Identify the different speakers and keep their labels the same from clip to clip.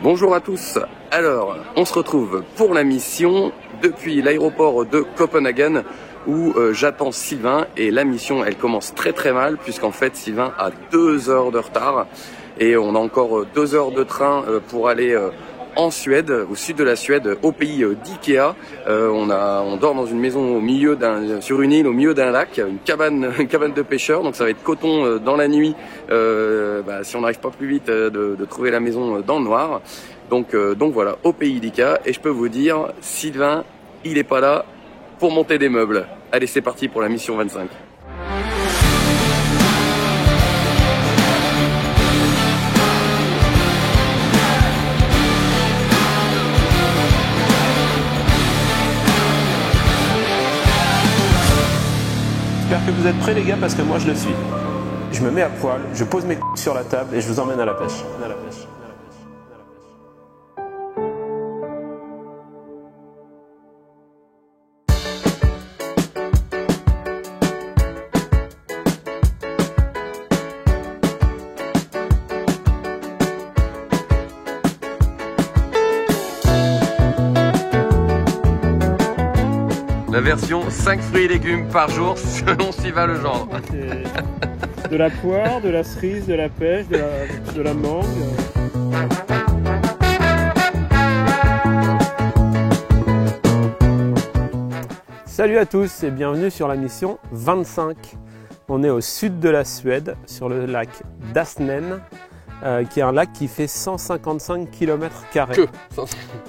Speaker 1: Bonjour à tous, alors on se retrouve pour la mission depuis l'aéroport de Copenhague où j'attends Sylvain et la mission elle commence très mal puisqu'en fait Sylvain a 2 heures de retard et on a encore 2 heures de train pour aller en Suède, au sud de la Suède, au pays d'Ikea. On dort dans une maison sur une île au milieu d'un lac, une cabane de pêcheurs, donc ça va être coton dans la nuit si on n'arrive pas plus vite de trouver la maison dans le noir. Donc voilà, au pays d'Ikea, et je peux vous dire, Sylvain, il est pas là pour monter des meubles. Allez, c'est parti pour la mission 25.
Speaker 2: J'espère que vous êtes prêts les gars parce que moi je le suis. Je me mets à poil, je pose mes couilles sur la table et je vous emmène à la pêche.
Speaker 1: La version 5 fruits et légumes par jour selon Sylvain Legendre.
Speaker 2: De la poire, de la cerise, de la pêche, de la mangue. Salut à tous et bienvenue sur la mission 25. On est au sud de la Suède, sur le lac d'Asnen, qui est un lac qui fait 155 km².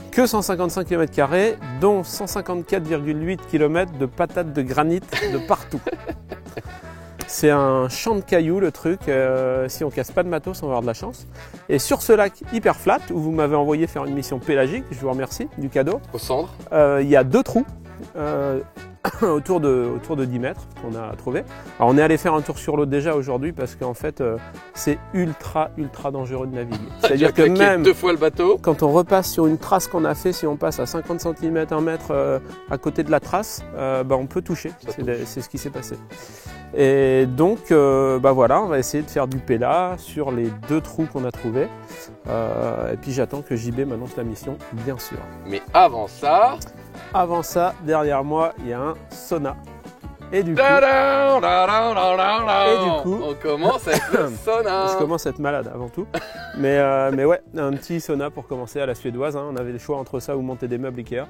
Speaker 2: Que 155 km², dont 154,8 km de patates de granit de partout. C'est un champ de cailloux le truc, si on casse pas de matos on va avoir de la chance. Et sur ce lac hyper flat, où vous m'avez envoyé faire une mission pélagique, je vous remercie du cadeau.
Speaker 1: Au centre.
Speaker 2: Il y a 2 trous autour de 10 mètres qu'on a trouvé. Alors on est allé faire un tour sur l'eau déjà aujourd'hui parce qu'en fait c'est ultra dangereux de naviguer. C'est-à-dire que même
Speaker 1: 2 fois le bateau,
Speaker 2: quand on repasse sur une trace qu'on a fait, si on passe à 50 cm, 1 mètre à côté de la trace, on peut toucher. C'est ce qui s'est passé. Et donc voilà, on va essayer de faire du péla sur les 2 trous qu'on a trouvés. Et puis j'attends que JB m'annonce la mission, bien sûr.
Speaker 1: Mais avant ça,
Speaker 2: derrière moi, il y a un sauna. Et du coup,
Speaker 1: on commence avec le sauna.
Speaker 2: Je commence à être malade avant tout. Mais ouais, un petit sauna pour commencer à la suédoise. On avait le choix entre ça ou monter des meubles Ikea.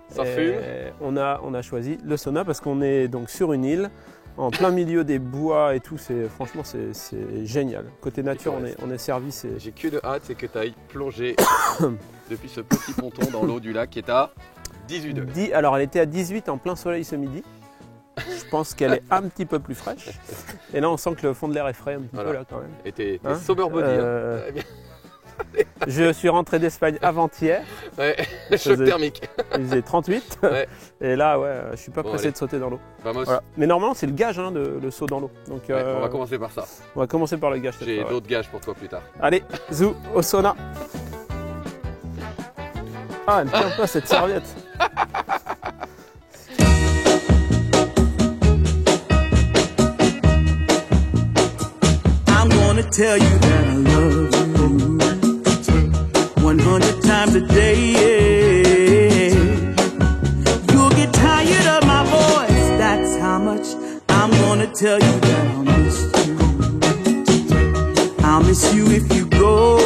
Speaker 1: Ça fume.
Speaker 2: On a choisi le sauna parce qu'on est donc sur une île, en plein milieu des bois et tout. Franchement, c'est génial. Côté nature, on est servi.
Speaker 1: J'ai que de hâte, c'est que tu ailles plonger depuis ce petit ponton dans l'eau du lac qui est à 18 degrés.
Speaker 2: Alors, elle était à 18 en plein soleil ce midi. Je pense qu'elle est un petit peu plus fraîche. Et là, on sent que le fond de l'air est frais un petit peu là quand même.
Speaker 1: Et t'es sober body.
Speaker 2: Je suis rentré d'Espagne avant-hier.
Speaker 1: Ouais, choc thermique.
Speaker 2: Il faisait 38. Ouais. Et là, ouais, je suis pas pressé de sauter dans l'eau. Voilà. Mais normalement, c'est le gage, le saut dans l'eau. Donc,
Speaker 1: on va commencer par ça.
Speaker 2: On va commencer par le gage.
Speaker 1: J'ai d'autres gages pour toi plus tard.
Speaker 2: Allez, zou au sauna. Ah, elle ne tient pas cette serviette.
Speaker 3: I'm gonna tell you that I love you 100 times a day. You'll get tired of my voice, that's how much I'm gonna tell you that I'll miss you. I'll miss you if you go.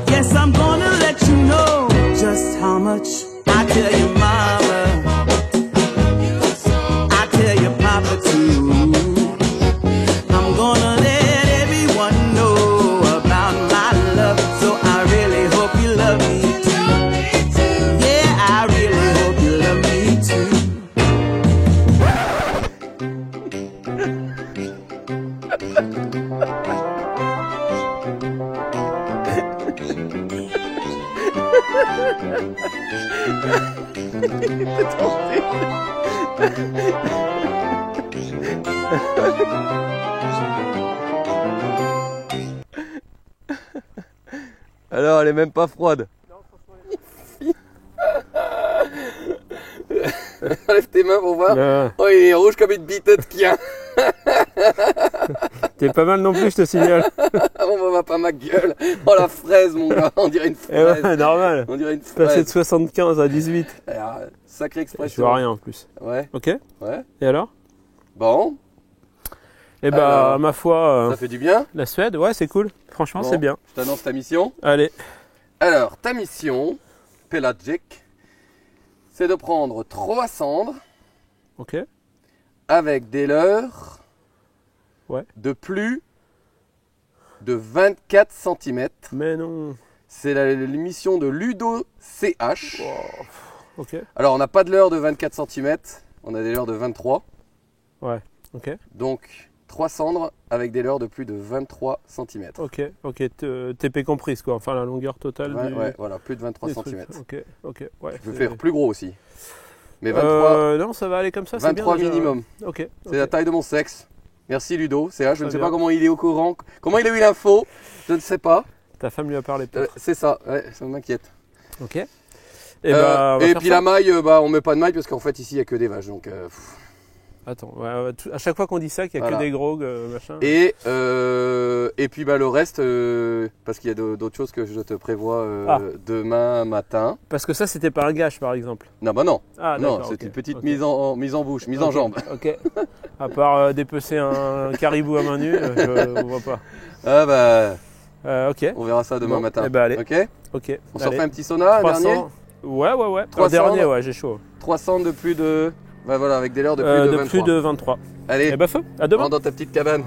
Speaker 3: Yes, I'm gonna let you know just how much I tell your mama, I tell your papa too. I'm gonna let everyone know about my love, so I really hope you love me too. Yeah, I really hope you love me too.
Speaker 1: Alors, elle est même pas froide.
Speaker 2: Non, franchement,
Speaker 1: Enlève tes mains pour voir.
Speaker 2: Non.
Speaker 1: Oh, il est rouge comme une bite de quien.
Speaker 2: T'es pas mal non plus, je te signale.
Speaker 1: On voit pas ma gueule. Oh la fraise, mon gars. On dirait une
Speaker 2: Eh
Speaker 1: fraise.
Speaker 2: ouais, normal.
Speaker 1: On dirait une
Speaker 2: Passer
Speaker 1: fraise.
Speaker 2: de 75 à 18.
Speaker 1: Alors, sacrée
Speaker 2: Je
Speaker 1: expression.
Speaker 2: vois rien en plus.
Speaker 1: Ouais,
Speaker 2: Ok.
Speaker 1: ouais.
Speaker 2: Et alors?
Speaker 1: Bon,
Speaker 2: Eh bah,
Speaker 1: Alors,
Speaker 2: ma foi,
Speaker 1: ça fait du bien.
Speaker 2: la Suède, ouais, c'est cool. Franchement,
Speaker 1: Bon,
Speaker 2: c'est bien.
Speaker 1: Je t'annonce ta mission.
Speaker 2: Allez.
Speaker 1: Alors, ta mission, Pelagic, c'est de prendre 3 cendres
Speaker 2: Ok.
Speaker 1: avec des leurres
Speaker 2: Ouais.
Speaker 1: de plus de 24 cm.
Speaker 2: Mais non.
Speaker 1: C'est l'émission de Ludo CH.
Speaker 2: Ok.
Speaker 1: Alors, on n'a pas de leurre de 24 cm, on a des leurres de 23.
Speaker 2: Ouais. Ok.
Speaker 1: Donc, 3 cendres avec des leurres de plus de 23 cm.
Speaker 2: Ok. Ok. TP comprise quoi. Enfin, la longueur totale
Speaker 1: Ouais,
Speaker 2: du.
Speaker 1: ouais, voilà, plus de 23
Speaker 2: des trucs.
Speaker 1: cm.
Speaker 2: Ok. Ok. Ouais.
Speaker 1: Je peux
Speaker 2: c'est-
Speaker 1: faire plus gros aussi. Mais 23,
Speaker 2: Non, ça va aller comme ça. c'est
Speaker 1: 23
Speaker 2: bien, déjà.
Speaker 1: minimum.
Speaker 2: Ok.
Speaker 1: C'est la taille de mon sexe. Merci Ludo, CH. Je
Speaker 2: Très
Speaker 1: ne sais
Speaker 2: bien.
Speaker 1: pas comment il est au courant. Comment il a eu l'info, je ne sais pas.
Speaker 2: Ta femme lui a parlé peut-être.
Speaker 1: C'est ça, ouais, ça m'inquiète.
Speaker 2: Ok. Et bah, on va
Speaker 1: et
Speaker 2: faire
Speaker 1: puis
Speaker 2: ça.
Speaker 1: la maille, on met pas de maille parce qu'en fait ici il n'y a que des vaches. Donc,
Speaker 2: Attends. Ouais, à chaque fois qu'on dit ça, qu'il y a
Speaker 1: Voilà.
Speaker 2: que des gros machin.
Speaker 1: et puis le reste, parce qu'il y a d'autres choses que je te prévois
Speaker 2: Ah.
Speaker 1: demain matin.
Speaker 2: Parce que ça, c'était pas un gage, par exemple.
Speaker 1: Non, bah non.
Speaker 2: Ah,
Speaker 1: Non,
Speaker 2: d'accord,
Speaker 1: c'est
Speaker 2: ok,
Speaker 1: une petite
Speaker 2: ok.
Speaker 1: mise en bouche, mise en
Speaker 2: Ok,
Speaker 1: jambe.
Speaker 2: Ok. À part dépecer un caribou à main nue, je vois pas.
Speaker 1: Ah bah,
Speaker 2: Ok.
Speaker 1: on verra ça demain
Speaker 2: Bon,
Speaker 1: matin.
Speaker 2: eh ben, allez.
Speaker 1: Ok.
Speaker 2: Ok.
Speaker 1: On s'en
Speaker 2: Allez.
Speaker 1: fait un petit sauna, un
Speaker 2: 300.
Speaker 1: dernier.
Speaker 2: Ouais. Un
Speaker 1: 300.
Speaker 2: dernier, ouais, j'ai chaud.
Speaker 1: 300 de plus de. Bah voilà, avec des leurres de plus de 23.
Speaker 2: Plus de 23.
Speaker 1: Allez,
Speaker 2: Eh bah, feu. À demain.
Speaker 1: rentre dans ta petite cabane.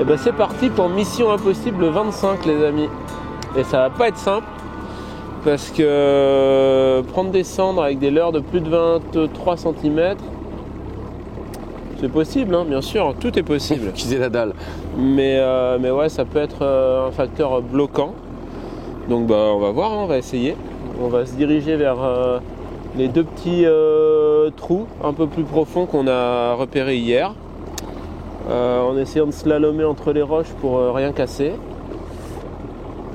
Speaker 2: Et ben c'est parti pour Mission Impossible 25 les amis. Et ça va pas être simple parce que prendre des cendres avec des leurres de plus de 23 cm, c'est possible hein, bien sûr, tout est possible.
Speaker 1: Utiliser la dalle.
Speaker 2: Mais ouais, ça peut être un facteur bloquant. Donc bah on va voir, hein, on va essayer. On va se diriger vers les deux petits trous un peu plus profonds qu'on a repérés hier. En essayant de slalomer entre les roches pour rien casser.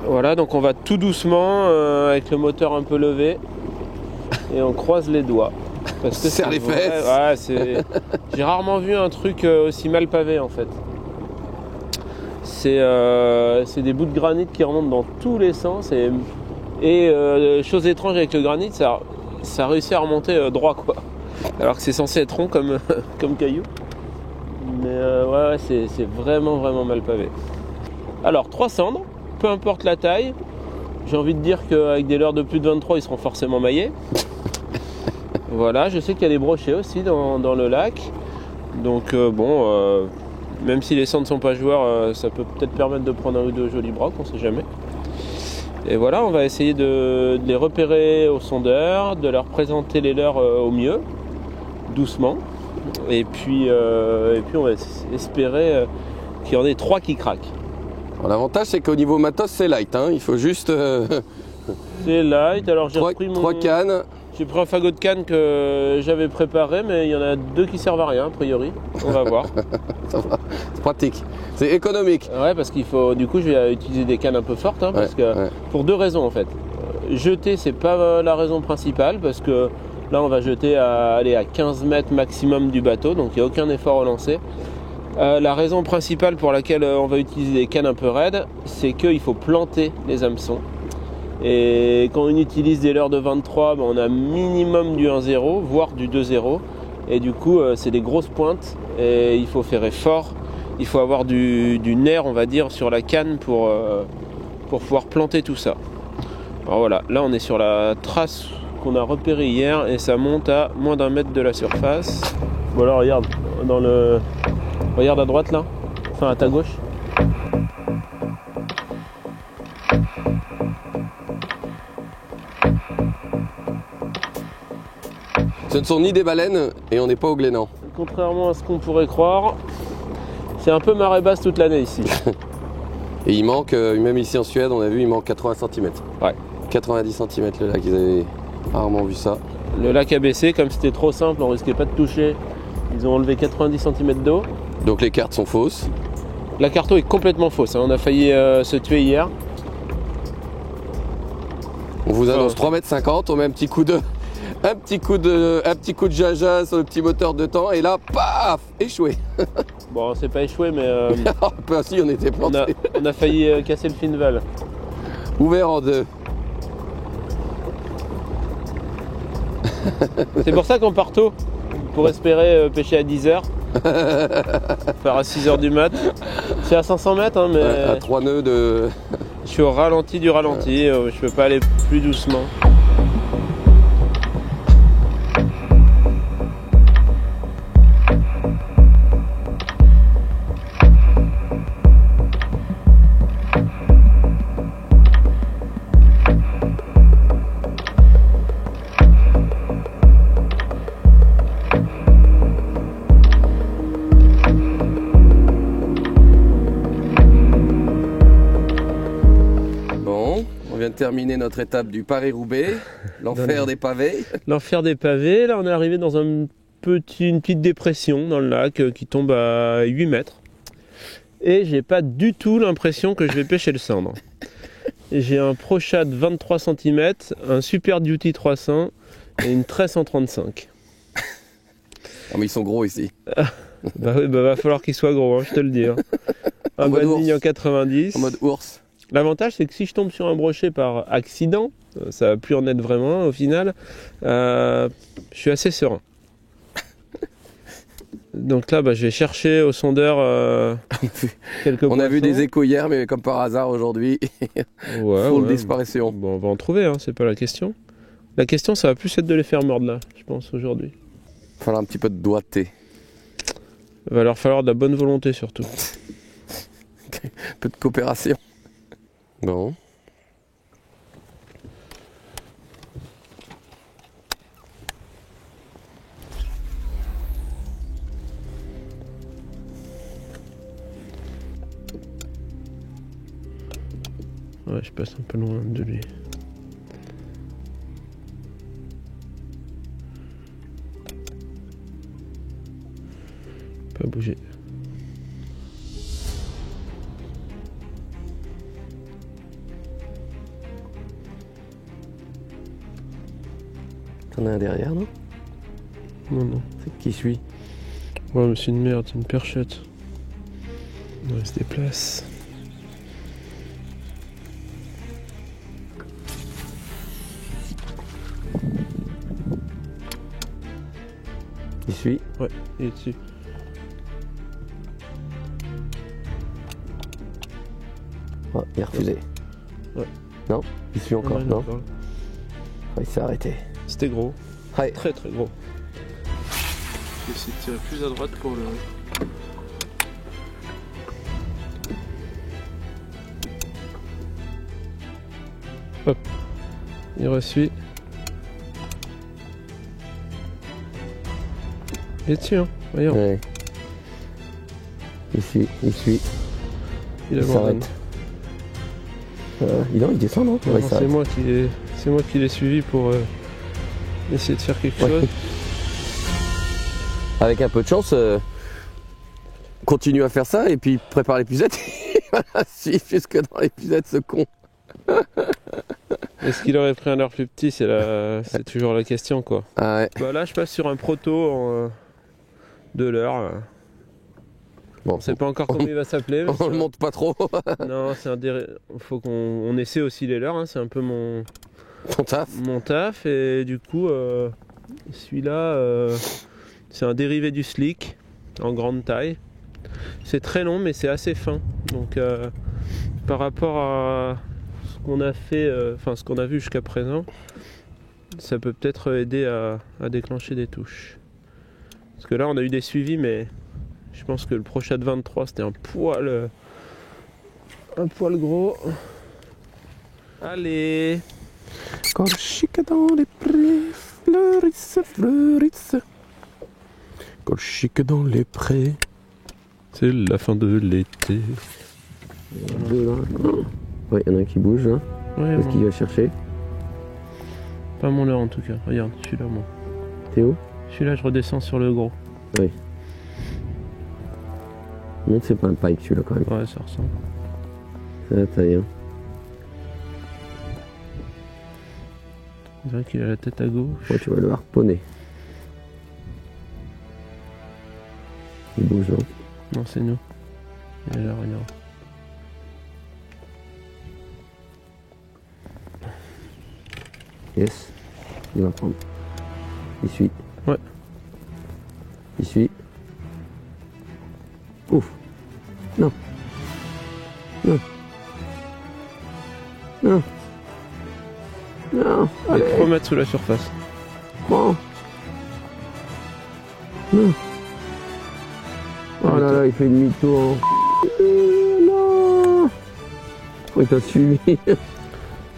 Speaker 2: Voilà, donc on va tout doucement avec le moteur un peu levé et on croise les doigts. Parce que
Speaker 1: Serre les fesses.
Speaker 2: Ouais, j'ai rarement vu un truc aussi mal pavé en fait. C'est des bouts de granit qui remontent dans tous les sens et chose étrange avec le granit, ça réussit à remonter droit quoi. Alors que c'est censé être rond comme caillou. Mais ouais, c'est vraiment mal pavé. Alors 3 cendres, peu importe la taille. J'ai envie de dire qu'avec des leurres de plus de 23, ils seront forcément maillés. Voilà, je sais qu'il y a des brochets aussi dans le lac. Donc même si les cendres ne sont pas joueurs, ça peut peut-être permettre de prendre un ou deux jolis brocs, on sait jamais. Et voilà, on va essayer de les repérer au sondeur, de leur présenter les leurs au mieux, doucement. Et puis on va espérer qu'il y en ait 3 qui craquent.
Speaker 1: Alors, l'avantage c'est qu'au niveau matos c'est light, hein. Il faut juste
Speaker 2: C'est light, alors j'ai
Speaker 1: 3
Speaker 2: repris mon...
Speaker 1: cannes.
Speaker 2: J'ai pris un fagot de canne que j'avais préparé, mais il y en a 2 qui servent à rien, a priori. On va voir.
Speaker 1: Ça va. C'est pratique. C'est économique.
Speaker 2: Ouais, parce qu'il faut. Du coup, je vais utiliser des cannes un peu fortes, hein, parce que pour 2 raisons en fait. Jeter, c'est pas la raison principale, parce que là, on va jeter à 15 mètres maximum du bateau, donc il n'y a aucun effort relancé. La raison principale pour laquelle on va utiliser des cannes un peu raides, c'est qu'il faut planter les hameçons. Et quand on utilise des leurres de 23, on a minimum du 1-0, voire du 2-0. Et du coup, c'est des grosses pointes et il faut ferrer fort. Il faut avoir du nerf, on va dire, sur la canne pour pouvoir planter tout ça. Alors voilà, là on est sur la trace qu'on a repérée hier et ça monte à moins d'1 mètre de la surface. Voilà, regarde, regarde à droite là, enfin à ta gauche.
Speaker 1: Ce ne sont ni des baleines et on n'est pas au Glénan.
Speaker 2: Contrairement à ce qu'on pourrait croire, c'est un peu marée basse toute l'année ici.
Speaker 1: Et il manque, même ici en Suède, on a vu, il manque 80 cm.
Speaker 2: Ouais.
Speaker 1: 90 cm le lac, ils avaient rarement vu ça.
Speaker 2: Le lac a baissé, comme c'était trop simple, on risquait pas de toucher. Ils ont enlevé 90 cm d'eau.
Speaker 1: Donc les cartes sont fausses.
Speaker 2: La carte est complètement fausse, hein. On a failli se tuer hier.
Speaker 1: On vous annonce 3,50 m, on met un petit coup de jaja sur le petit moteur de temps et là, paf, échoué.
Speaker 2: Bon, c'est pas échoué, mais
Speaker 1: Bah si, on était planté.
Speaker 2: on a failli casser le Finval.
Speaker 1: Ouvert en 2.
Speaker 2: C'est pour ça qu'on part tôt, pour espérer pêcher à 10h. Faire à 6h du mat. C'est à 500 mètres, hein, mais
Speaker 1: À 3 nœuds de...
Speaker 2: je suis au ralenti du ralenti, je peux pas aller plus doucement.
Speaker 1: On vient de terminer notre étape du Paris-Roubaix, l'enfer des pavés.
Speaker 2: L'enfer des pavés, là on est arrivé dans une petite dépression dans le lac qui tombe à 8 mètres. Et j'ai pas du tout l'impression que je vais pêcher le cendre. J'ai un ProShad 23 cm, un Super Duty 300 et une 1335.
Speaker 1: Ah mais ils sont gros ici.
Speaker 2: Bah oui, va falloir qu'il soit gros, hein, je te le dis. Hein. Un banding en 90.
Speaker 1: En mode ours.
Speaker 2: L'avantage, c'est que si je tombe sur un brochet par accident, ça va plus en être vraiment au final, je suis assez serein. Donc là, je vais chercher au sondeur quelques
Speaker 1: On a vu
Speaker 2: poissons.
Speaker 1: des échos hier, mais comme par hasard aujourd'hui, full disparition.
Speaker 2: Bon, on va en trouver, hein, c'est pas la question. La question, ça va plus être de les faire mordre là, je pense, aujourd'hui.
Speaker 1: Il va falloir un petit peu de doigté.
Speaker 2: Il va leur falloir de la bonne volonté surtout.
Speaker 1: Un peu de coopération. Bon.
Speaker 2: Ouais, je passe un peu loin de lui. Pas bouger.
Speaker 1: T'en as un derrière, non?
Speaker 2: Non.
Speaker 1: C'est qui suis?
Speaker 2: Ouais, mais c'est une merde, c'est une perchette. On se déplace.
Speaker 1: Il suit.
Speaker 2: Ouais, il est dessus.
Speaker 1: Oh, il a refusé.
Speaker 2: Ouais.
Speaker 1: Non? Il suit encore,
Speaker 2: Ouais,
Speaker 1: non?
Speaker 2: encore.
Speaker 1: Il s'est arrêté.
Speaker 2: C'était gros.
Speaker 1: Ouais.
Speaker 2: Très très gros. Je vais essayer de tirer plus à droite pour le... Hop. Il reçut. Il est dessus, hein. Voyons.
Speaker 1: Ouais. Il suit.
Speaker 2: Il
Speaker 1: Il
Speaker 2: abandonne.
Speaker 1: s'arrête. Il descend, non?
Speaker 2: Non,
Speaker 1: Ouais, il s'arrête.
Speaker 2: c'est moi qui l'ai suivi pour essayer de faire quelque
Speaker 1: Ouais.
Speaker 2: chose.
Speaker 1: Avec un peu de chance, continue à faire ça et puis prépare l'épuisette. Voilà, suivre jusque dans l'épuisette ce con.
Speaker 2: Est-ce qu'il aurait pris un leurre plus petit? C'est toujours la question, quoi.
Speaker 1: Ah ouais.
Speaker 2: Bah là, je passe sur un proto de leurre.
Speaker 1: Bon,
Speaker 2: On sait pas encore comment il va s'appeler.
Speaker 1: on le monte pas trop.
Speaker 2: Non, faut qu'on essaie aussi les leurres. Hein. C'est un peu mon taf. Et du coup, celui-là, c'est un dérivé du slick en grande taille. C'est très long, mais c'est assez fin. Donc, par rapport à ce qu'on a fait, ce qu'on a vu jusqu'à présent, ça peut peut-être aider à déclencher des touches. Parce que là, on a eu des suivis, mais je pense que le Prochat 23, c'était un poil gros. Allez.
Speaker 1: Corsica dans les prés, fleurissent. Corsica dans les prés.
Speaker 2: C'est la fin de l'été.
Speaker 1: Deux là. Ouais, il y en a un qui bouge là.
Speaker 2: Ouais,
Speaker 1: Qu'est-ce qu'il va chercher?
Speaker 2: pas mon leurre en tout cas. Regarde, celui-là, moi.
Speaker 1: Théo?
Speaker 2: Celui-là, je redescends sur le gros.
Speaker 1: Oui. Non, c'est pas un pike celui-là quand même.
Speaker 2: Ouais, ça ressemble.
Speaker 1: C'est la taille. Hein.
Speaker 2: On dirait qu'il a la tête à gauche.
Speaker 1: Ouais, tu vas le harponner. Il bouge non?
Speaker 2: Non, c'est nous. Il est là, regarde.
Speaker 1: Yes. Il va prendre. Il suit.
Speaker 2: Ouais.
Speaker 1: Il suit. Ouf. Non. Non. Non. Non.
Speaker 2: Il est
Speaker 1: Allez.
Speaker 2: 3 mètres sous la surface.
Speaker 1: Bon. Non. Oh là là, il fait demi-tour. Non. Oh, il t'a suivi.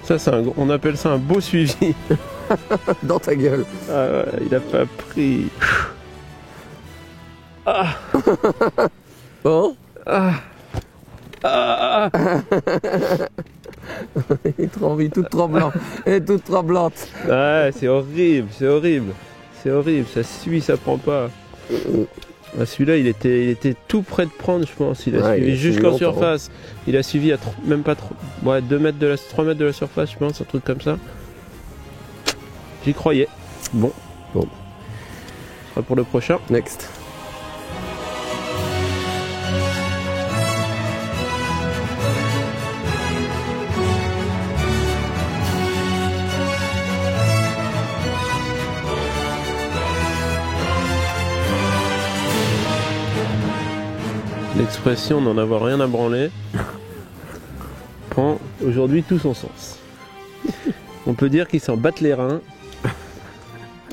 Speaker 2: Ça, on appelle ça un beau suivi.
Speaker 1: Dans ta gueule.
Speaker 2: Ah ouais, il a pas pris. Ah.
Speaker 1: Bon.
Speaker 2: Ah. Ah.
Speaker 1: Il est tremble, toute tremblante. Elle est toute tremblante.
Speaker 2: Ouais, c'est horrible, c'est horrible. C'est horrible, ça suit, ça prend pas. Ah, celui-là, il était tout près de prendre, je pense. Il a
Speaker 1: Ouais, il
Speaker 2: suivi
Speaker 1: a
Speaker 2: jusqu'en
Speaker 1: suivi longtemps.
Speaker 2: surface. Il a suivi à même pas trop. Ouais, 3 mètres de la surface, je pense, un truc comme ça. J'y croyais. Bon.
Speaker 1: Bon.
Speaker 2: Ce sera pour le prochain.
Speaker 1: Next.
Speaker 2: L'expression n'en avoir rien à branler prend aujourd'hui tout son sens. On peut dire qu'ils s'en battent les reins,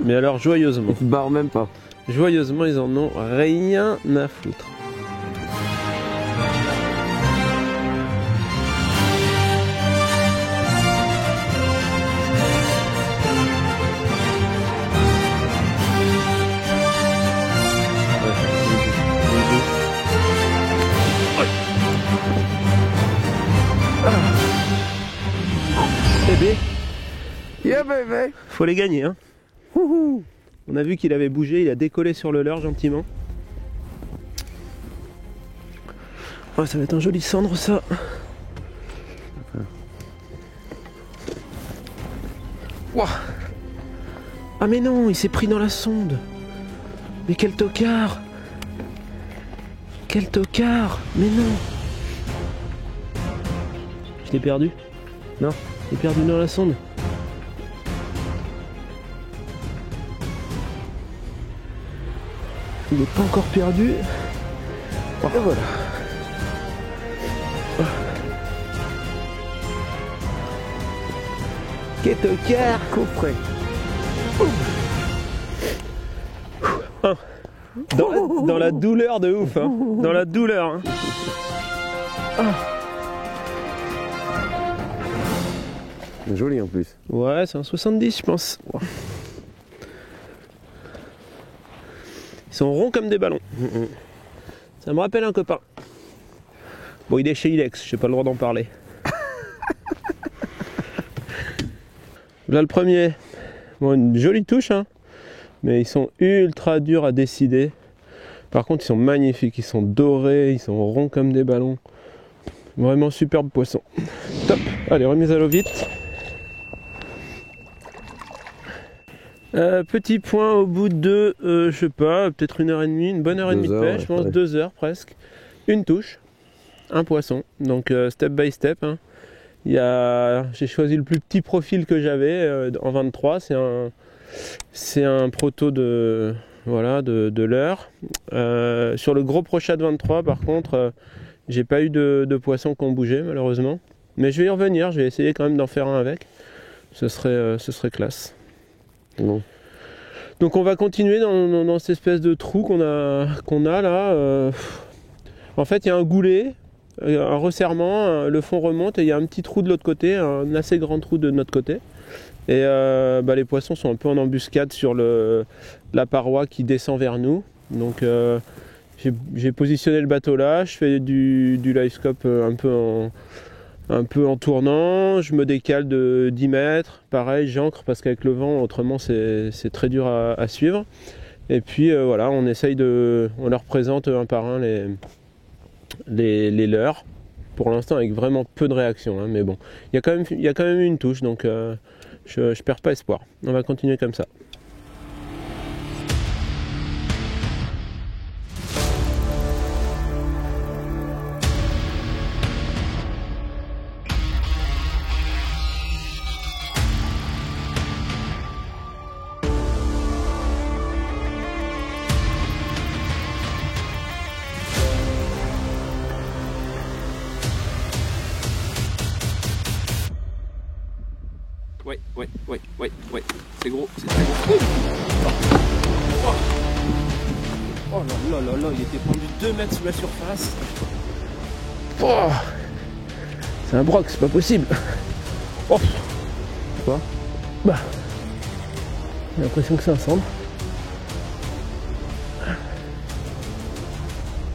Speaker 2: mais alors joyeusement.
Speaker 1: Il se barre même pas.
Speaker 2: Joyeusement, ils en ont rien à foutre. Bébé,
Speaker 1: Yeah baby.
Speaker 2: faut les gagner, hein. On a vu qu'il avait bougé, il a décollé sur le leurre gentiment. Oh, ça va être un joli cendre, ça. Ouah. Ah mais non, il s'est pris dans la sonde. Mais quel tocard. Quel tocard. Mais non. Je l'ai perdu.
Speaker 1: Non.
Speaker 2: Je l'ai perdu dans la sonde. Il n'est pas encore perdu. Et voilà. Quel tocard.
Speaker 1: Coffret.
Speaker 2: Dans la douleur de ouf, hein. Dans la douleur, hein.
Speaker 1: Joli en plus.
Speaker 2: Ouais, c'est un 70, je pense. Ils sont ronds comme des ballons. Ça me rappelle un copain. Bon, il est chez Ilex, j'ai pas le droit d'en parler. Là, le premier. Bon, une jolie touche, hein, mais ils sont ultra durs à décider. Par contre, ils sont magnifiques, ils sont dorés, ils sont ronds comme des ballons. Vraiment superbe poisson. Top. Allez, remise à l'eau vite. Petit point au bout de, je sais pas, peut-être 1h30, une bonne heure et demie de pêche, je pense 2 heures presque. Une touche, un poisson, donc step by step. Hein. J'ai choisi le plus petit profil que j'avais en 23, c'est un proto de leurre. Sur le gros Prochat de 23 par contre, j'ai pas eu de poissons qui ont bougé malheureusement. Mais je vais y revenir, je vais essayer quand même d'en faire un avec. Ce serait classe.
Speaker 1: Bon.
Speaker 2: Donc on va continuer dans cette espèce de trou qu'on a là. En fait il y a un goulet, un resserrement, le fond remonte et il y a un petit trou de l'autre côté, un assez grand trou de notre côté. Et les poissons sont un peu en embuscade sur la paroi qui descend vers nous. Donc j'ai positionné le bateau là, je fais du live scope un peu en tournant, je me décale de 10 mètres, pareil j'ancre parce qu'avec le vent autrement c'est très dur à suivre. Et puis voilà, on leur présente un par un les leurres, pour l'instant avec vraiment peu de réaction, hein, mais bon, il y a quand même eu une touche, donc je perds pas espoir, on va continuer comme ça. Ouais, c'est gros, c'est très gros. Oh là, il était pendu 2 mètres sous la surface. Oh, c'est un broc, c'est pas possible. Oh. Quoi? Bah, j'ai l'impression que c'est un cendre.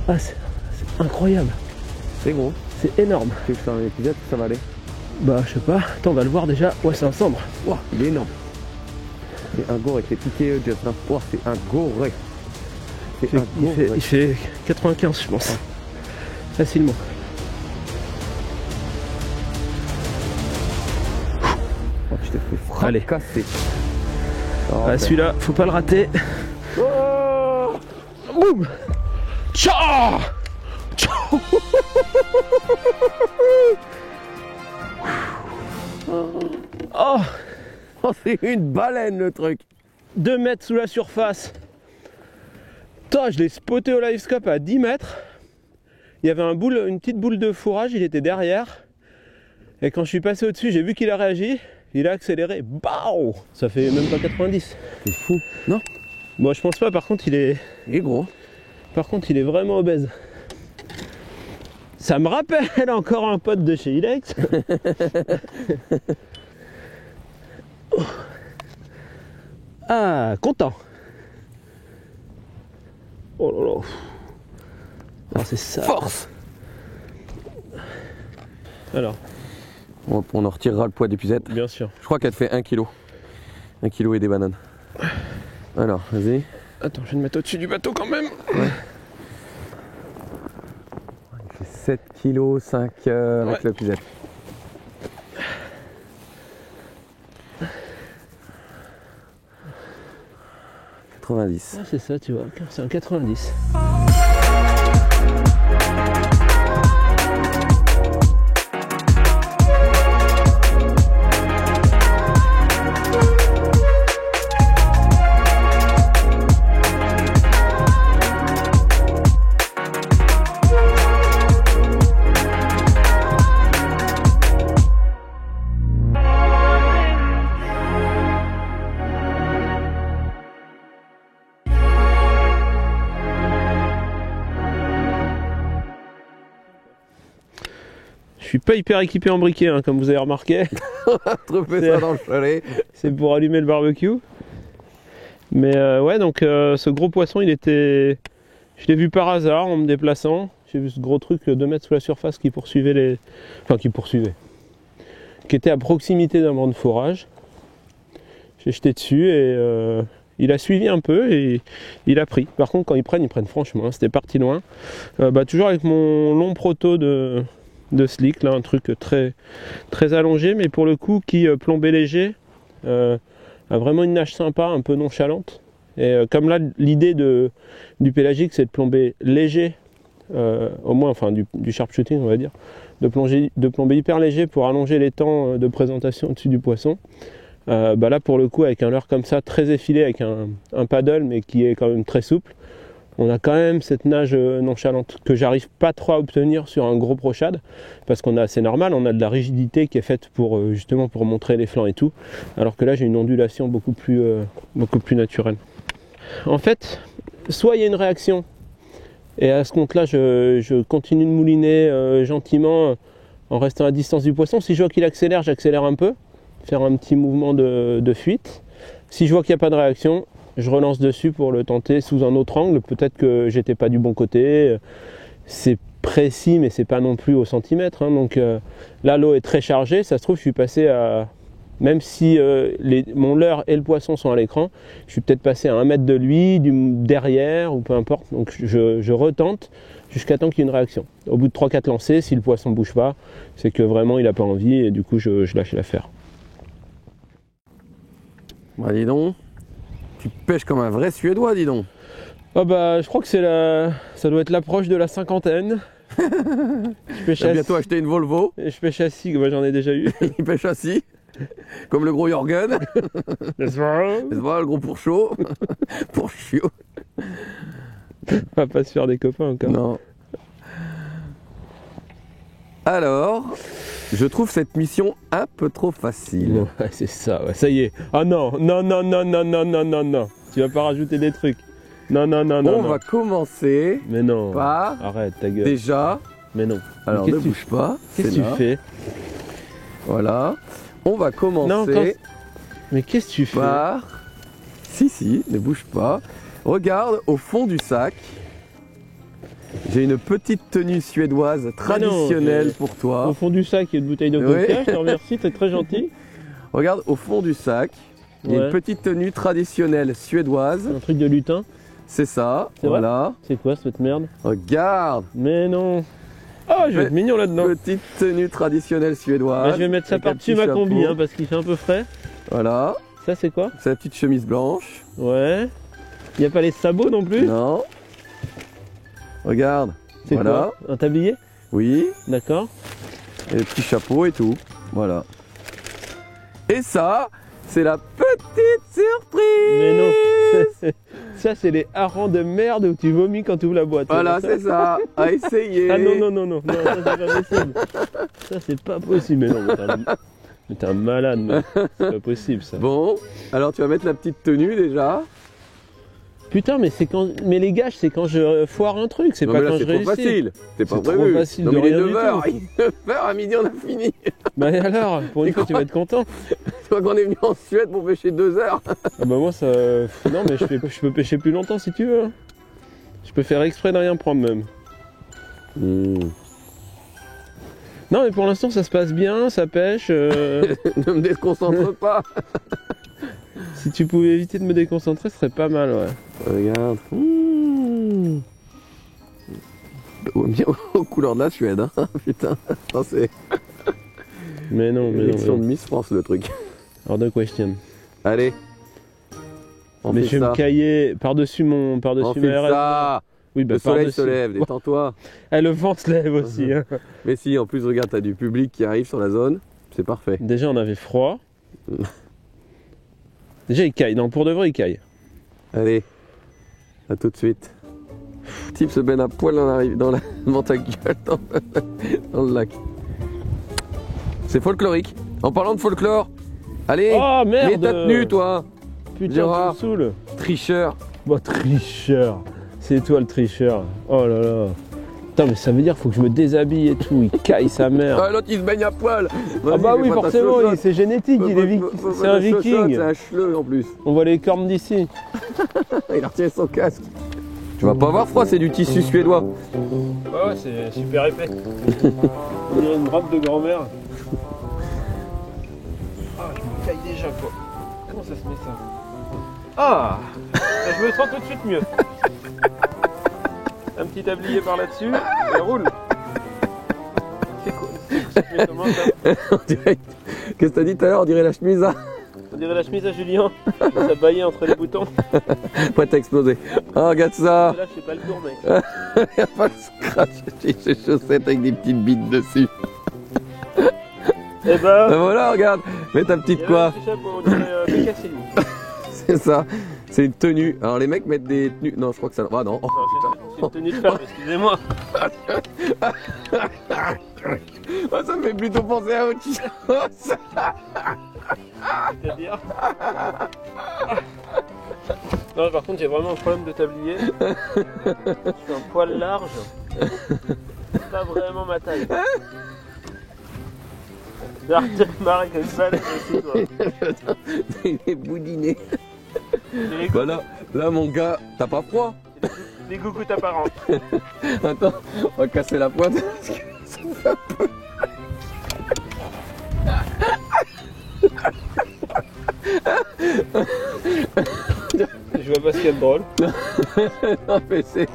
Speaker 2: Ah, c'est incroyable.
Speaker 1: C'est gros.
Speaker 2: C'est énorme.
Speaker 1: Tu veux que c'est un épisode, ça va aller?
Speaker 2: Bah je sais pas, attends on va le voir déjà. Ouais c'est un cendre.
Speaker 1: Wow, il est énorme. C'est un goré, c'est piqué Justin. Wow, c'est un goré.
Speaker 2: Il fait 95 je pense. Facilement.
Speaker 1: Oh, je t'ai fait fracasser.
Speaker 2: Ah, celui-là, faut pas le rater. Oh, boum. Ciao. Ciao.
Speaker 1: Oh, c'est une baleine le truc.
Speaker 2: 2 mètres sous la surface. Toi, je l'ai spoté au live scope à 10 mètres. Il y avait une petite boule de fourrage, il était derrière. Et quand je suis passé au-dessus, j'ai vu qu'il a réagi. Il a accéléré. Bao. Ça fait même pas 90.
Speaker 1: C'est fou, non?
Speaker 2: Moi, je pense pas. Par contre, il est
Speaker 1: gros.
Speaker 2: Par contre, il est vraiment obèse. Ça me rappelle encore un pote de chez Ilex. Ah, content. Oh là là. Ah, c'est ça.
Speaker 1: Force.
Speaker 2: Alors.
Speaker 1: On en retirera le poids d'épuisette.
Speaker 2: Bien sûr.
Speaker 1: Je crois qu'elle fait 1 kg. 1 kg et des bananes. Alors, vas-y.
Speaker 2: Attends, je vais me mettre au-dessus du bateau quand même.
Speaker 1: Ouais. 7 kg 5 avec la pisette. Ah,
Speaker 2: c'est ça, tu vois, c'est un 90. Je suis pas hyper équipé en briquet, hein, comme vous avez remarqué.
Speaker 1: Trouver ça dans le chalet.
Speaker 2: C'est pour allumer le barbecue. Mais ouais, donc ce gros poisson, je l'ai vu par hasard en me déplaçant. J'ai vu ce gros truc 2 mètres sous la surface qui poursuivait qui était à proximité d'un banc de fourrage. J'ai jeté dessus et il a suivi un peu et il a pris. Par contre, quand ils prennent franchement. Hein, c'était parti loin. Toujours avec mon long proto de slick, là, un truc très, très allongé, mais pour le coup qui plombait léger, a vraiment une nage sympa, un peu nonchalante. Et comme là, l'idée du pélagique, c'est de plomber léger, au moins, enfin du sharpshooting, on va dire, de plomber hyper léger pour allonger les temps de présentation au-dessus du poisson. Là, pour le coup, avec un leurre comme ça, très effilé, avec un paddle, mais qui est quand même très souple, on a quand même cette nage nonchalante que j'arrive pas trop à obtenir sur un gros brochade, parce c'est normal, on a de la rigidité qui est faite pour justement pour montrer les flancs et tout, alors que là, j'ai une ondulation beaucoup plus naturelle. En fait, soit il y a une réaction, et à ce compte-là, je continue de mouliner gentiment en restant à distance du poisson. Si je vois qu'il accélère, j'accélère un peu, faire un petit mouvement de fuite. Si je vois qu'il n'y a pas de réaction, je relance dessus pour le tenter sous un autre angle. Peut-être que j'étais pas du bon côté. C'est précis, mais c'est pas non plus au centimètre. Hein. Donc là, l'eau est très chargée. Ça se trouve, je suis passé à... Même si mon leurre et le poisson sont à l'écran, je suis peut-être passé à 1 mètre de lui, derrière, ou peu importe. Donc je retente jusqu'à temps qu'il y ait une réaction. Au bout de 3-4 lancers, si le poisson ne bouge pas, c'est que vraiment il n'a pas envie et du coup je lâche l'affaire.
Speaker 1: Bah dis donc, tu pêches comme un vrai Suédois, dis donc.
Speaker 2: Oh je crois que ça doit être l'approche de la cinquantaine. Je pêche
Speaker 1: tu vas bientôt acheter une Volvo.
Speaker 2: Et je pêche assis, j'en ai déjà eu.
Speaker 1: Il pêche assis. Comme le gros Jorgen.
Speaker 2: N'est-ce pas,
Speaker 1: le gros pour chaud. Pour chiot.
Speaker 2: On va pas se faire des copains encore.
Speaker 1: Non. Alors, je trouve cette mission un peu trop facile.
Speaker 2: Ouais, c'est ça, ouais, ça y est. Ah non. Tu vas pas rajouter des trucs. Non.
Speaker 1: On va commencer.
Speaker 2: Mais non.
Speaker 1: Par...
Speaker 2: Arrête ta gueule.
Speaker 1: Déjà.
Speaker 2: Mais non.
Speaker 1: Alors ne bouge pas.
Speaker 2: Qu'est-ce que tu fais?
Speaker 1: Voilà. On va commencer.
Speaker 2: Non, mais qu'est-ce que tu fais?
Speaker 1: Par... Si, ne bouge pas. Regarde au fond du sac. J'ai une petite tenue suédoise traditionnelle pour toi.
Speaker 2: Au fond du sac, il y a une bouteille de vodka, je te remercie, c'est très gentil.
Speaker 1: Regarde au fond du sac, il y a une petite tenue traditionnelle suédoise.
Speaker 2: Un truc de lutin.
Speaker 1: C'est ça, voilà.
Speaker 2: C'est quoi cette merde?
Speaker 1: Regarde.
Speaker 2: Mais non. Oh, je vais être mignon là-dedans.
Speaker 1: Petite tenue traditionnelle suédoise.
Speaker 2: Je vais mettre ça par-dessus ma combi, hein, parce qu'il fait un peu frais.
Speaker 1: Voilà.
Speaker 2: Ça c'est quoi?
Speaker 1: C'est la petite chemise blanche.
Speaker 2: Ouais. Il n'y a pas les sabots non plus?
Speaker 1: Non. Regarde.
Speaker 2: C'est quoi? Un tablier?
Speaker 1: Oui.
Speaker 2: D'accord.
Speaker 1: Et le petit chapeau et tout. Voilà. Et ça, c'est la petite surprise.
Speaker 2: Mais non. Ça, c'est les harengs de merde où tu vomis quand tu ouvres la boîte.
Speaker 1: Voilà, c'est ça. À essayer.
Speaker 2: Ah non. Ça, c'est pas possible. Ça, c'est pas possible. Mais non, mais t'es un malade. Mais c'est pas possible, ça.
Speaker 1: Bon, alors tu vas mettre la petite tenue déjà.
Speaker 2: Putain, mais mais les gages, c'est quand je foire un truc, c'est pas quand je réussis.
Speaker 1: C'est trop facile, c'est pas prévu.
Speaker 2: Trop facile
Speaker 1: non,
Speaker 2: de
Speaker 1: mais
Speaker 2: rien
Speaker 1: 9h,
Speaker 2: du tout.
Speaker 1: 9h à midi on a fini.
Speaker 2: Bah et alors, pour une fois tu vas être content.
Speaker 1: Tu vois qu'on est venu en Suède pour pêcher 2 heures.
Speaker 2: Ah bah moi ça... Non mais je peux pêcher plus longtemps si tu veux. Je peux faire exprès de rien prendre même. Non mais pour l'instant ça se passe bien, ça pêche.
Speaker 1: Ne me déconcentre pas.
Speaker 2: Si tu pouvais éviter de me déconcentrer, ce serait pas mal, ouais.
Speaker 1: Regarde. Bien aux couleurs de la Suède, hein. Putain. Non, c'est...
Speaker 2: Mais non.
Speaker 1: L'élection de Miss France, le truc.
Speaker 2: Hors de question.
Speaker 1: Allez.
Speaker 2: Mais je vais me cailler par-dessus ma RS.
Speaker 1: Ça.
Speaker 2: Oui, bah,
Speaker 1: le soleil se lève, détends-toi.
Speaker 2: Et le vent se lève aussi. Hein.
Speaker 1: Mais si, en plus, regarde, t'as du public qui arrive sur la zone. C'est parfait.
Speaker 2: Déjà, on avait froid. Déjà, il caille. Non, pour de vrai, il caille.
Speaker 1: Allez, à tout de suite. Type se baigne à poil dans ta gueule, dans le lac. C'est folklorique. En parlant de folklore, allez, mets ta tenue, toi.
Speaker 2: Putain,
Speaker 1: Gérard,
Speaker 2: tu me saoules.
Speaker 1: Tricheur.
Speaker 2: Bah, tricheur. C'est toi le tricheur. Oh là là. Putain, mais ça veut dire qu'il faut que je me déshabille et tout. Il caille sa mère.
Speaker 1: Ah, l'autre il se baigne à poil.
Speaker 2: Ah bah oui, forcément, c'est génétique. C'est un viking.
Speaker 1: C'est un chleu en plus.
Speaker 2: On voit les cornes d'ici.
Speaker 1: Il a retiré son casque. Tu vas pas avoir froid, c'est du tissu suédois.
Speaker 2: Ouais, c'est super épais. On dirait une robe de grand-mère. Ah, je me caille déjà quoi. Comment ça se met ça? Ah, je me sens tout de suite mieux. Un petit tablier par là-dessus, ça roule. C'est cool. Mais comment ça?
Speaker 1: On dirait... Qu'est-ce que t'as dit tout à l'heure? On dirait la chemise à...
Speaker 2: On dirait la chemise à Julien. Ça baillait entre les boutons.
Speaker 1: Prête à exploser. Oh, regarde ça.
Speaker 2: Là, je sais pas le tour, mec.
Speaker 1: Il n'y a pas de scratch chez ces chaussettes avec des petites bites dessus.
Speaker 2: Et ben...
Speaker 1: Voilà, regarde. Mets ta petite coiffe.
Speaker 2: Un petit chapeau, on dirait Bécassine.
Speaker 1: C'est ça. C'est une tenue. Alors les mecs mettent des tenues... Non, je crois que ça... Ah non. Oh,
Speaker 2: C'est une tenue de femme, excusez-moi.
Speaker 1: Oh, ça me fait plutôt penser à autre chose.
Speaker 2: C'est-à-dire... Non, par contre, j'ai vraiment un problème de tablier. Je suis un poil large. C'est pas vraiment ma taille. J'ai marrer comme ça, les aussi, toi.
Speaker 1: Il est boudiné.
Speaker 2: Les
Speaker 1: Bah là, mon gars, t'as pas froid?
Speaker 2: Les gougouttes apparentes.
Speaker 1: Attends, on va casser la pointe parce que ça me fait un peu...
Speaker 2: Je vois pas ce qu'il y a de drôle.
Speaker 1: Non mais c'est...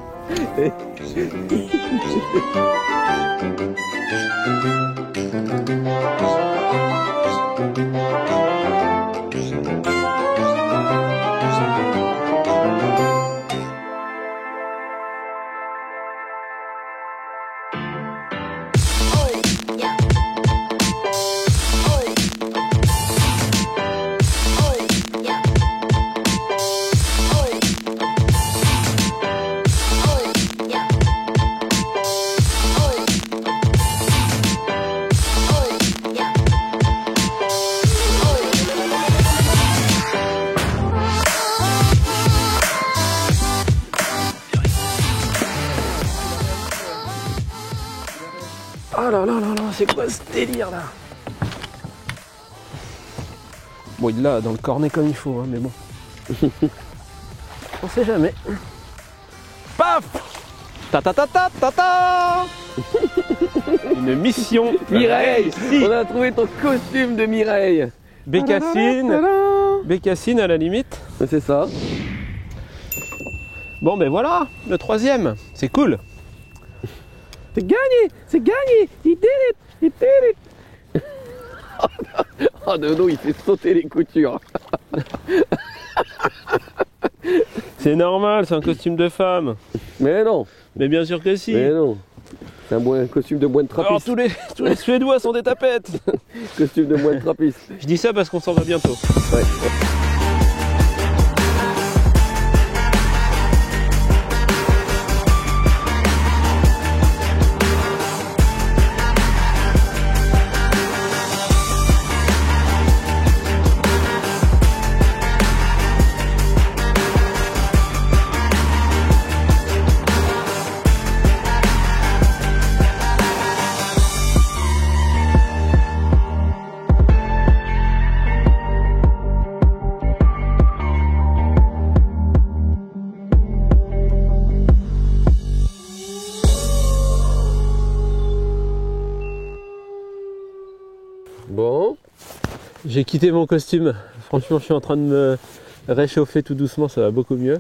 Speaker 1: Oh là là là là, c'est quoi ce délire là?
Speaker 2: Bon, il l'a dans le cornet comme il faut, hein, mais bon. On sait jamais. Paf! Ta ta ta ta ta ta! Une mission
Speaker 1: Mireille,
Speaker 2: réussie.
Speaker 1: on a trouvé ton costume de Mireille.
Speaker 2: Bécassine à la limite.
Speaker 1: C'est ça.
Speaker 2: Bon, ben voilà, le troisième. C'est cool.
Speaker 1: C'est gagné, c'est gagné. He did it, he did it. Oh Nono, il fait sauter les coutures.
Speaker 2: C'est normal, c'est un costume de femme.
Speaker 1: Mais non,
Speaker 2: Mais bien sûr que si.
Speaker 1: mais non. C'est un costume de moine
Speaker 2: Alors
Speaker 1: trappiste.
Speaker 2: tous les Suédois sont des tapettes.
Speaker 1: Costume de moine trappiste.
Speaker 2: Je dis ça parce qu'on s'en va bientôt.
Speaker 1: Ouais. Bon,
Speaker 2: J'ai quitté mon costume. Franchement, je suis en train de me réchauffer tout doucement, ça va beaucoup mieux.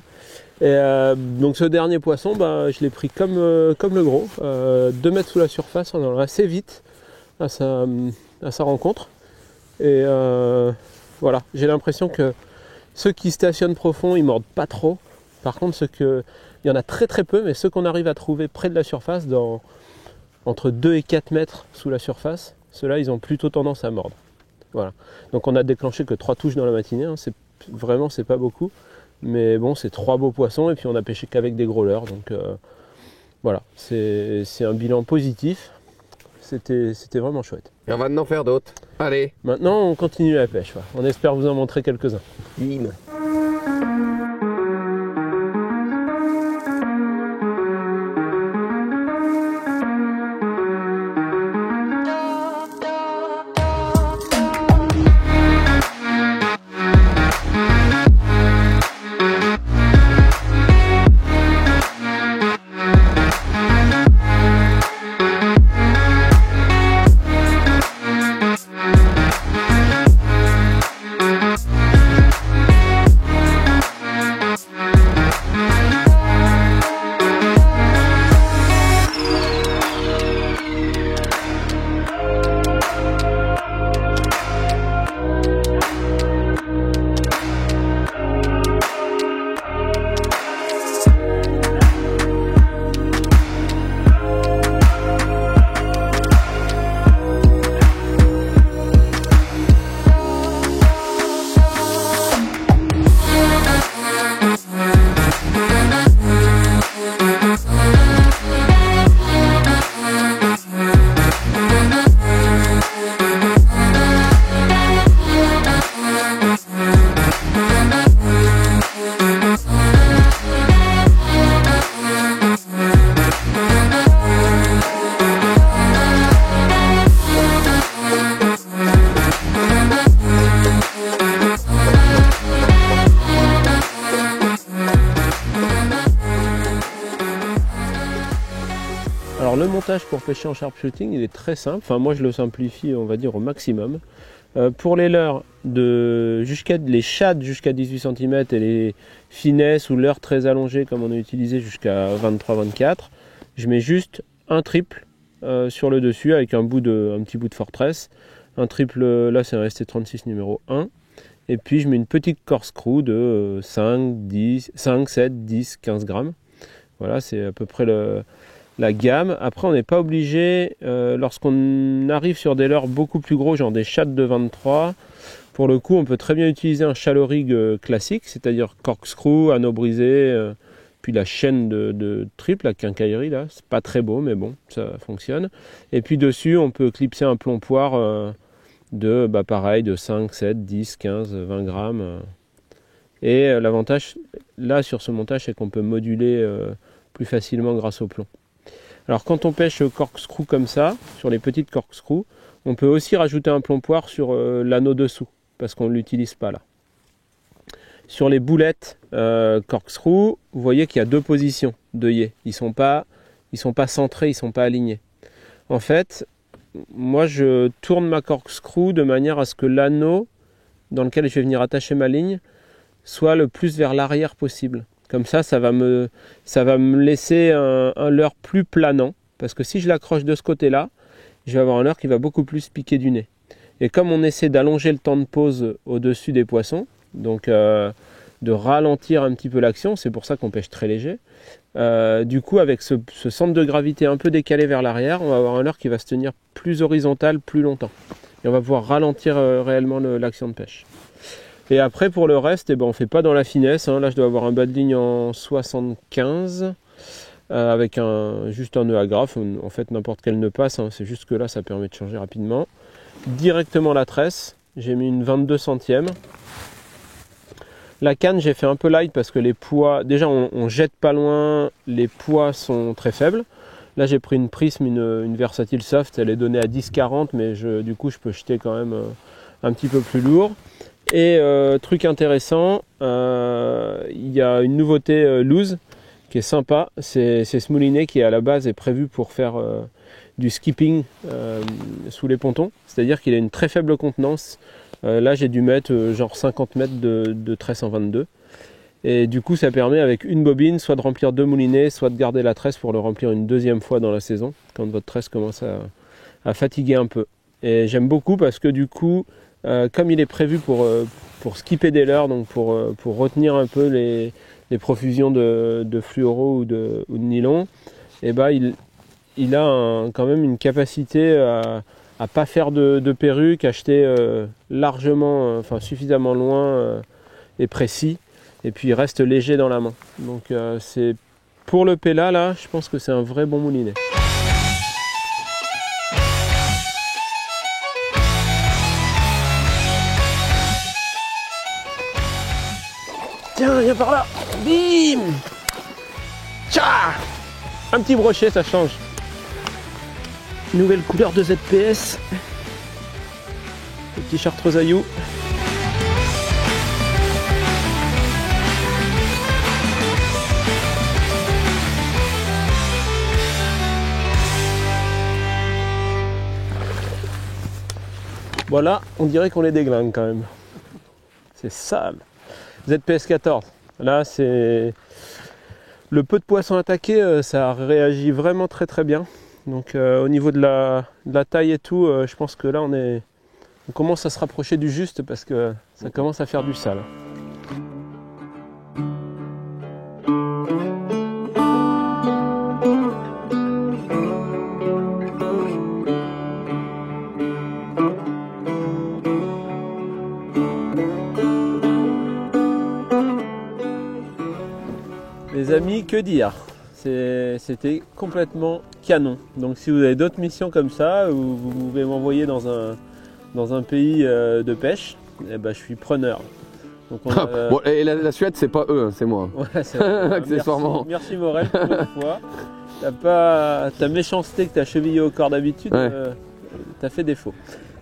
Speaker 2: Et donc ce dernier poisson, je l'ai pris comme le gros, 2 mètres sous la surface, on en a assez vite à sa rencontre. Et voilà, j'ai l'impression que ceux qui stationnent profond, ils mordent pas trop. Par contre, il y en a très très peu, mais ceux qu'on arrive à trouver près de la surface, entre 2 et 4 mètres sous la surface, ceux-là, ils ont plutôt tendance à mordre. Voilà. Donc on a déclenché que 3 touches dans la matinée, hein. C'est pas beaucoup. Mais bon, c'est 3 beaux poissons et puis on a pêché qu'avec des gros leurres. Donc voilà, c'est un bilan positif. C'était vraiment chouette.
Speaker 1: et on va en faire d'autres. Allez,
Speaker 2: Maintenant, on continue la pêche. Voilà. On espère vous en montrer quelques-uns.
Speaker 1: bim.
Speaker 2: le montage pour pêcher en sharpshooting, il est très simple. Enfin, moi je le simplifie, on va dire, au maximum. Pour les leurres, les shads jusqu'à 18 cm et les finesses ou leurres très allongées comme on a utilisé jusqu'à 23-24, je mets juste un triple sur le dessus avec un petit bout de fortress. Un triple, là c'est un ST36 numéro 1. Et puis je mets une petite corkscrew de 5, 7, 10, 15 grammes. Voilà, c'est à peu près la gamme. Après, on n'est pas obligé, lorsqu'on arrive sur des leurres beaucoup plus gros, genre des shads de 23, pour le coup, on peut très bien utiliser un shallow rig classique, c'est-à-dire corkscrew, anneau brisé, puis la chaîne de triple, la quincaillerie, là, c'est pas très beau, mais bon, ça fonctionne. Et puis dessus, on peut clipser un plomboir pareil, de 5, 7, 10, 15, 20 grammes. Et l'avantage, là, sur ce montage, c'est qu'on peut moduler plus facilement grâce au plomb. Alors quand on pêche corkscrew comme ça, sur les petites corkscrews, on peut aussi rajouter un plomboir sur l'anneau dessous, parce qu'on ne l'utilise pas là. Sur les boulettes corkscrew, vous voyez qu'il y a deux positions d'œillet. Ils sont pas centrés, ils ne sont pas alignés. En fait, moi je tourne ma corkscrew de manière à ce que l'anneau dans lequel je vais venir attacher ma ligne soit le plus vers l'arrière possible. Comme ça, ça va me laisser un leurre plus planant. Parce que si je l'accroche de ce côté-là, je vais avoir un leurre qui va beaucoup plus piquer du nez. Et comme on essaie d'allonger le temps de pause au-dessus des poissons, donc de ralentir un petit peu l'action, c'est pour ça qu'on pêche très léger. Du coup, avec ce centre de gravité un peu décalé vers l'arrière, on va avoir un leurre qui va se tenir plus horizontal plus longtemps. Et on va pouvoir ralentir réellement l'action de pêche. Et après, pour le reste, on ne fait pas dans la finesse. Là, je dois avoir un bas de ligne en 75 avec juste un nœud agrafe. En fait, n'importe quel nœud passe. C'est juste que là, ça permet de changer rapidement. Directement la tresse. J'ai mis une 22 centièmes. La canne, j'ai fait un peu light parce que les poids... Déjà, on jette pas loin. Les poids sont très faibles. Là, j'ai pris une Prism, une versatile soft. Elle est donnée à 10-40, mais du coup, je peux jeter quand même un petit peu plus lourd. Et truc intéressant, il y a une nouveauté loose qui est sympa, c'est ce moulinet qui à la base est prévu pour faire du skipping sous les pontons, c'est-à-dire qu'il a une très faible contenance. Là j'ai dû mettre genre 50 mètres de tresse en 22. Et du coup ça permet avec une bobine soit de remplir 2 moulinets, soit de garder la tresse pour le remplir une deuxième fois dans la saison, quand votre tresse commence à fatiguer un peu. Et j'aime beaucoup parce que du coup, comme il est prévu pour skipper des leurres, donc pour retenir un peu les profusions de fluoro ou de nylon, et il a quand même une capacité à pas faire de perruque, à jeter largement, suffisamment loin et précis, et puis il reste léger dans la main. Donc c'est pour le Pella là, je pense que c'est un vrai bon moulinet. Tiens, viens par là. Bim. Tcha. Un petit brochet, ça change. Nouvelle couleur de ZPS. Le petit chartreuse aillou. Voilà, on dirait qu'on les déglingue quand même. C'est sale. ZPS 14, là c'est le peu de poissons attaqués, ça réagit vraiment très très bien. Donc au niveau de la taille et tout, je pense que là on commence à se rapprocher du juste parce que ça commence à faire du sale. Les amis, que dire? C'était complètement canon. Donc si vous avez d'autres missions comme ça, vous pouvez m'envoyer dans un pays de pêche, je suis preneur. Donc
Speaker 1: bon, et la Suède, c'est pas eux, c'est moi.
Speaker 2: Ouais, c'est vrai.
Speaker 1: Accessoirement.
Speaker 2: Merci Morel pour une fois. Ta méchanceté que tu as chevillé au corps d'habitude,
Speaker 1: ouais.
Speaker 2: T'as fait défaut.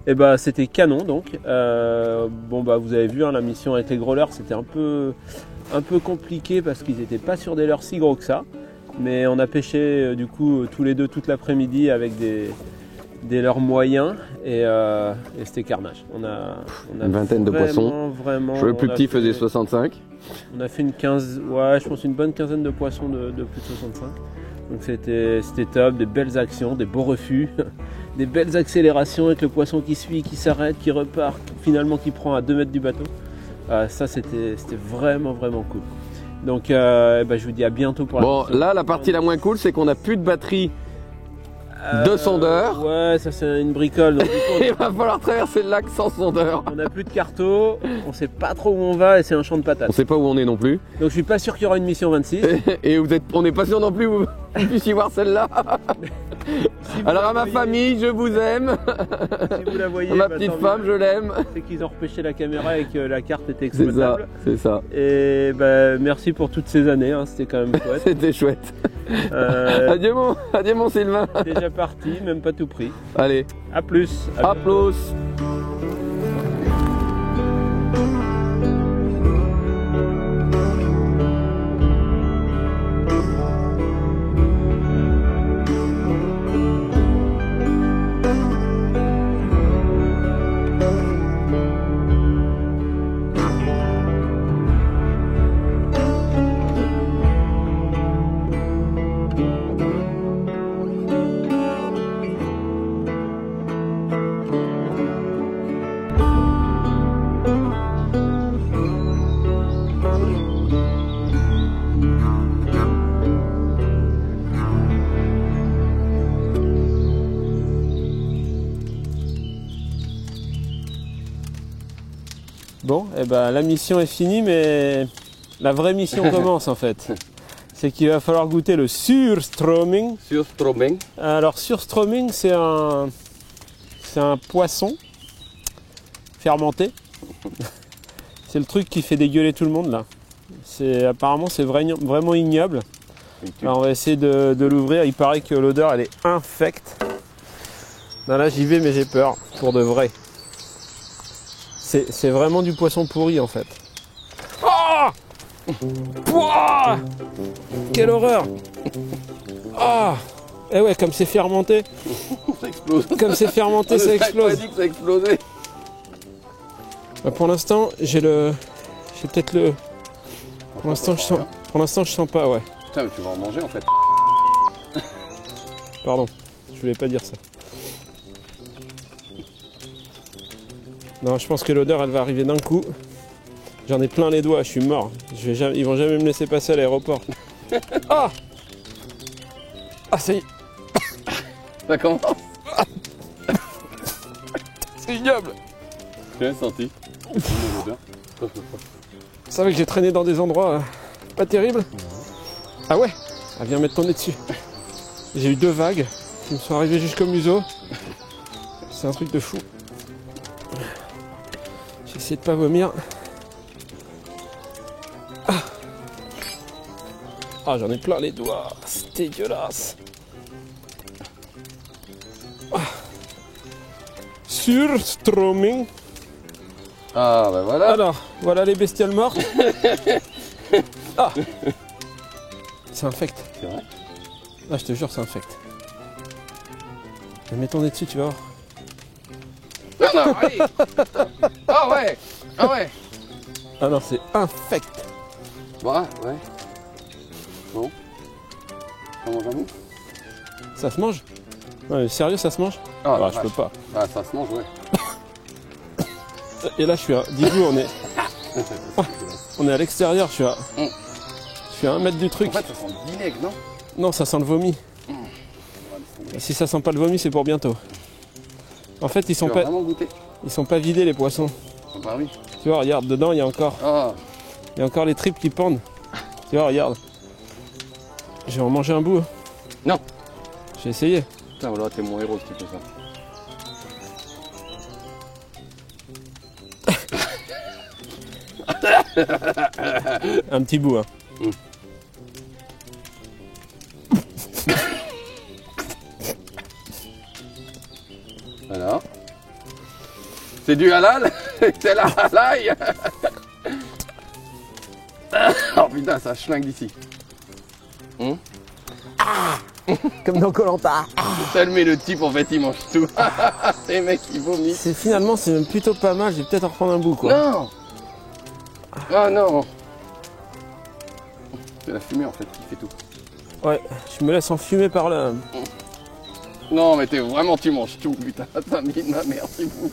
Speaker 2: Et c'était canon donc. Vous avez vu la mission avec les gros leurres, c'était un peu compliqué parce qu'ils n'étaient pas sur des leurres si gros que ça. Mais on a pêché du coup tous les deux toute l'après-midi avec des leurres moyens et c'était carnage. On a
Speaker 1: une vingtaine de poissons.
Speaker 2: Vraiment,
Speaker 1: Le plus petit faisait 65.
Speaker 2: On a fait une bonne quinzaine de poissons de plus de 65. Donc c'était top, des belles actions, des beaux refus, des belles accélérations avec le poisson qui suit, qui s'arrête, qui repart, finalement qui prend à 2 mètres du bateau. Ça c'était vraiment cool. Donc je vous dis à bientôt pour la
Speaker 1: Bon, là la partie la moins cool, c'est qu'on n'a plus de batterie de sondeur.
Speaker 2: Ouais, ça c'est une bricole. Donc, du coup,
Speaker 1: Il va falloir traverser le lac sans sondeur.
Speaker 2: on n'a plus de carto, on sait pas trop où on va et c'est un champ de patates.
Speaker 1: On sait pas où on est non plus.
Speaker 2: Donc je suis pas sûr qu'il y aura une mission 26.
Speaker 1: Et on n'est pas sûr non plus que vous puissiez voir celle-là.
Speaker 2: Si vous
Speaker 1: Alors
Speaker 2: la
Speaker 1: à ma
Speaker 2: voyez-
Speaker 1: famille, je vous aime.
Speaker 2: Si vous la voyez,
Speaker 1: À ma
Speaker 2: bah,
Speaker 1: petite
Speaker 2: tant
Speaker 1: femme,
Speaker 2: mieux.
Speaker 1: je l'aime.
Speaker 2: C'est qu'ils ont repêché la caméra et que la carte était
Speaker 1: C'est ça,
Speaker 2: exploitable.
Speaker 1: c'est ça.
Speaker 2: Et merci pour toutes ces années, hein, c'était quand même chouette.
Speaker 1: C'était chouette. Adieu mon Sylvain.
Speaker 2: Déjà parti, même pas tout pris.
Speaker 1: Allez,
Speaker 2: A plus.
Speaker 1: à plus.
Speaker 2: Bon, la mission est finie, mais la vraie mission commence en fait. C'est qu'il va falloir goûter le surströmming.
Speaker 1: Surströmming.
Speaker 2: Alors surströmming, c'est un poisson fermenté. C'est le truc qui fait dégueuler tout le monde là. Apparemment c'est vraiment ignoble. Alors on va essayer de l'ouvrir. Il paraît que l'odeur elle est infecte. Non, là j'y vais mais j'ai peur pour de vrai. C'est vraiment du poisson pourri en fait. Oh Pouah quelle horreur. Ah et ouais, comme c'est fermenté.
Speaker 1: Ça explose.
Speaker 2: Comme c'est fermenté, ça explose.
Speaker 1: Dit que ça explosait.
Speaker 2: Pour l'instant, j'ai peut-être le. Pour l'instant, je sens pas, ouais.
Speaker 1: Putain, mais tu vas en manger en fait.
Speaker 2: Pardon, je voulais pas dire ça. Non, je pense que l'odeur, elle va arriver d'un coup. J'en ai plein les doigts, je suis mort. Ils vont jamais me laisser passer à l'aéroport. Ah ah, ça y est,
Speaker 1: Ça commence.
Speaker 2: c'est ignoble.
Speaker 1: Tu l'as senti.
Speaker 2: Vous savez que j'ai traîné dans des endroits pas terribles. Ah ouais. Ah, viens mettre ton nez dessus. J'ai eu 2 vagues qui me sont arrivées jusqu'au museau. C'est un truc de fou. J'ai essayé de pas vomir. Ah, j'en ai plein les doigts. C'est dégueulasse. Surströmming.
Speaker 1: Ah bah voilà.
Speaker 2: Alors, voilà les bestioles mortes. Ah, ça infecte.
Speaker 1: C'est vrai.
Speaker 2: Ah, je te jure, ça infecte. Mets ton nez dessus, tu vas voir.
Speaker 1: Non, non, allez. Ah ouais. Ah ouais.
Speaker 2: Ah non, c'est infect.
Speaker 1: Bah ouais. Bon. Ça mange à vous?
Speaker 2: Ça se mange? Ouais, sérieux, ça se mange?
Speaker 1: Ah,
Speaker 2: Ah, je peux pas.
Speaker 1: Ah, ça se mange, ouais.
Speaker 2: Et là, je suis à... Dis-vous, on est à l'extérieur, je suis à 1 mètre du truc.
Speaker 1: En fait, ça sent le vinaigre, non?
Speaker 2: Non, ça sent le vomi. Si ça sent pas le vomi, c'est pour bientôt. En fait, ils sont
Speaker 1: Tu vas
Speaker 2: pas,
Speaker 1: vraiment goûter?
Speaker 2: ils sont pas vidés, les poissons.
Speaker 1: Ah bah oui.
Speaker 2: Tu vois, regarde, dedans, il y a encore les tripes qui pendent. Tu vois, regarde. Je vais en manger un bout.
Speaker 1: Non.
Speaker 2: J'ai essayé.
Speaker 1: Putain, voilà, t'es mon héros si tu fais ça.
Speaker 2: Un petit bout, hein.
Speaker 1: Voilà. C'est du halal. C'est la halal. Oh putain, ça schlingue d'ici.
Speaker 2: Comme dans Koh-Lanta.
Speaker 1: Tellement le type, en fait, il mange tout. Les mecs, ils vomissent.
Speaker 2: Finalement, c'est même plutôt pas mal. Je vais peut-être en reprendre un bout, quoi.
Speaker 1: Non. Ah non. C'est la fumée, en fait, qui fait tout.
Speaker 2: Ouais, je me laisse enfumer par là.
Speaker 1: Non, mais vraiment, tu manges tout, putain. T'as mis de ma mère, c'est fou.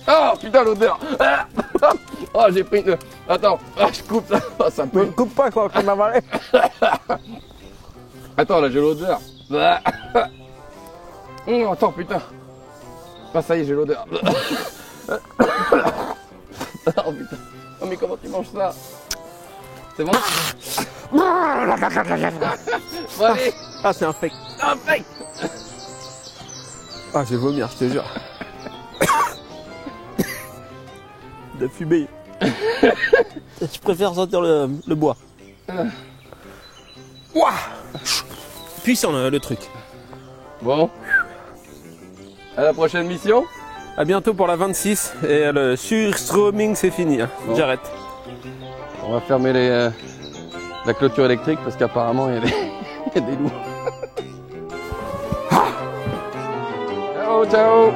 Speaker 1: Oh putain l'odeur. Oh j'ai pris une... Attends, je coupe ça. Oh, ça
Speaker 2: Ne
Speaker 1: pue.
Speaker 2: me coupe pas quoi, qu'on avalait.
Speaker 1: Attends là j'ai l'odeur. Attends putain. Ah ça y est j'ai l'odeur. Oh putain. Oh mais comment tu manges ça? C'est bon? Bon allez.
Speaker 2: Ah, c'est un fake.
Speaker 1: Un fake.
Speaker 2: Ah, je vais vomir, je te jure. De fumée. Je préfère sentir le bois. Ouah. Puissant le truc.
Speaker 1: Bon. À la prochaine mission.
Speaker 2: À bientôt pour la 26 et le surstroming c'est fini. Hein.
Speaker 1: Bon.
Speaker 2: J'arrête.
Speaker 1: On va fermer la clôture électrique parce qu'apparemment il y a des loups. Ciao ciao.